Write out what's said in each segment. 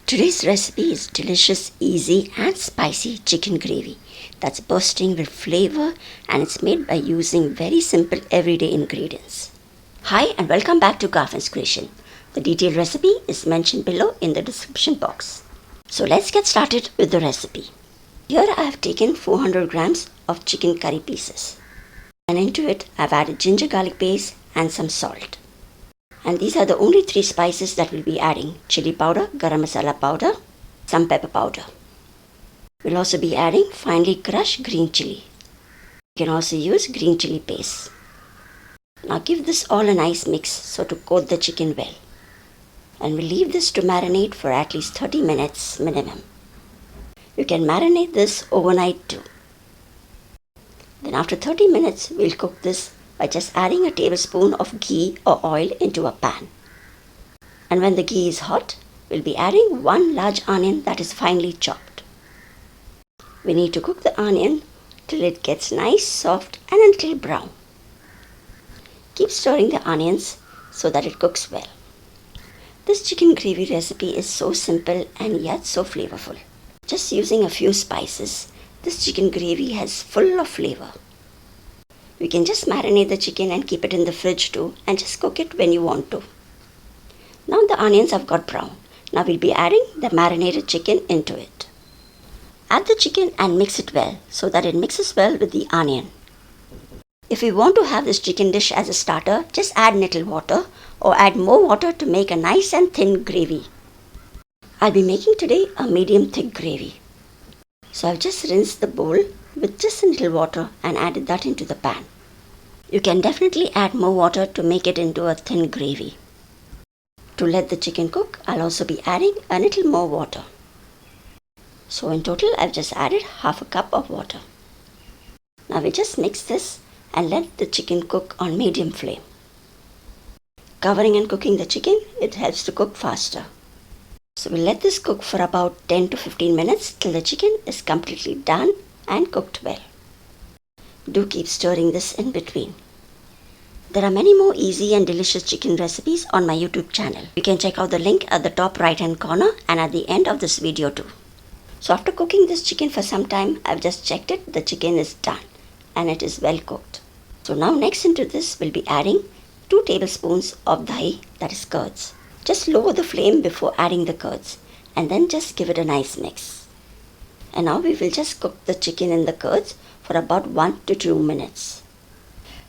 Today's recipe is delicious, easy and spicy chicken gravy that's bursting with flavor, and it's made by using very simple everyday ingredients. Hi and welcome back to Garfin's Creation. The detailed recipe is mentioned below in the description box. So let's get started with the recipe. Here I have taken 400 grams of chicken curry pieces, and into it I have added ginger garlic paste and some salt. And these are the only 3 spices that we'll be adding: chili powder, garam masala powder, some pepper powder. We'll also be adding finely crushed green chilli. You can also use green chilli paste. Now give this all a nice mix so to coat the chicken well. And we'll leave this to marinate for at least 30 minutes minimum. You can marinate this overnight too. Then after 30 minutes, we'll cook this by just adding a tablespoon of ghee or oil into a pan. And when the ghee is hot, we'll be adding 1 large onion that is finely chopped. We need to cook the onion till it gets nice, soft and a little brown. Keep stirring the onions so that it cooks well. This chicken gravy recipe is so simple and yet so flavorful. Just using a few spices, this chicken gravy has full of flavor. You can just marinate the chicken and keep it in the fridge too, and just cook it when you want to. Now the onions have got brown. Now we'll be adding the marinated chicken into it. Add the chicken and mix it well so that it mixes well with the onion. If you want to have this chicken dish as a starter, just add little water or add more water to make a nice and thin gravy. I'll be making today a medium thick gravy. So I've just rinsed the bowl with just a little water and added that into the pan. You can definitely add more water to make it into a thin gravy. To let the chicken cook, I'll also be adding a little more water. So in total, I've just added half a cup of water. Now we just mix this and let the chicken cook on medium flame. Covering and cooking the chicken, it helps to cook faster. So we'll let this cook for about 10 to 15 minutes till the chicken is completely done and cooked well. Do keep stirring this in between. There are many more easy and delicious chicken recipes on my YouTube channel. You can check out the link at the top right hand corner and at the end of this video too. So after cooking this chicken for some time, I've just checked it. The chicken is done and it is well cooked. So now next into this, we'll be adding 2 tablespoons of dahi, that is curds. Just lower the flame before adding the curds and then just give it a nice mix. And now we will just cook the chicken in the curds for about 1 to 2 minutes.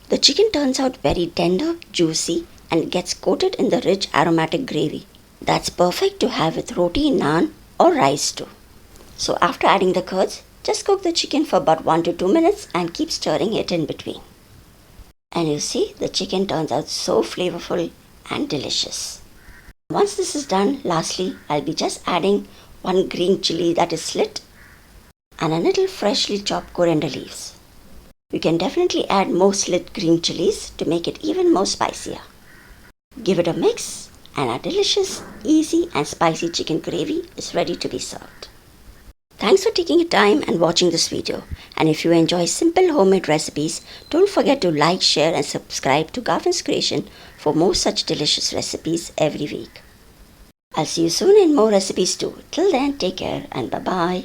The chicken turns out very tender, juicy and gets coated in the rich aromatic gravy. That's perfect to have with roti, naan or rice too. So after adding the curds, just cook the chicken for about 1 to 2 minutes and keep stirring it in between. And you see, the chicken turns out so flavorful and delicious. Once this is done, lastly, I'll be just adding 1 green chilli that is slit and a little freshly chopped coriander leaves. You can definitely add more slit green chilies to make it even more spicier. Give it a mix and our delicious, easy and spicy chicken gravy is ready to be served. Thanks for taking your time and watching this video. And if you enjoy simple homemade recipes, don't forget to like, share and subscribe to Garfin's Creation for more such delicious recipes every week. I'll see you soon in more recipes too. Till then, take care and bye-bye.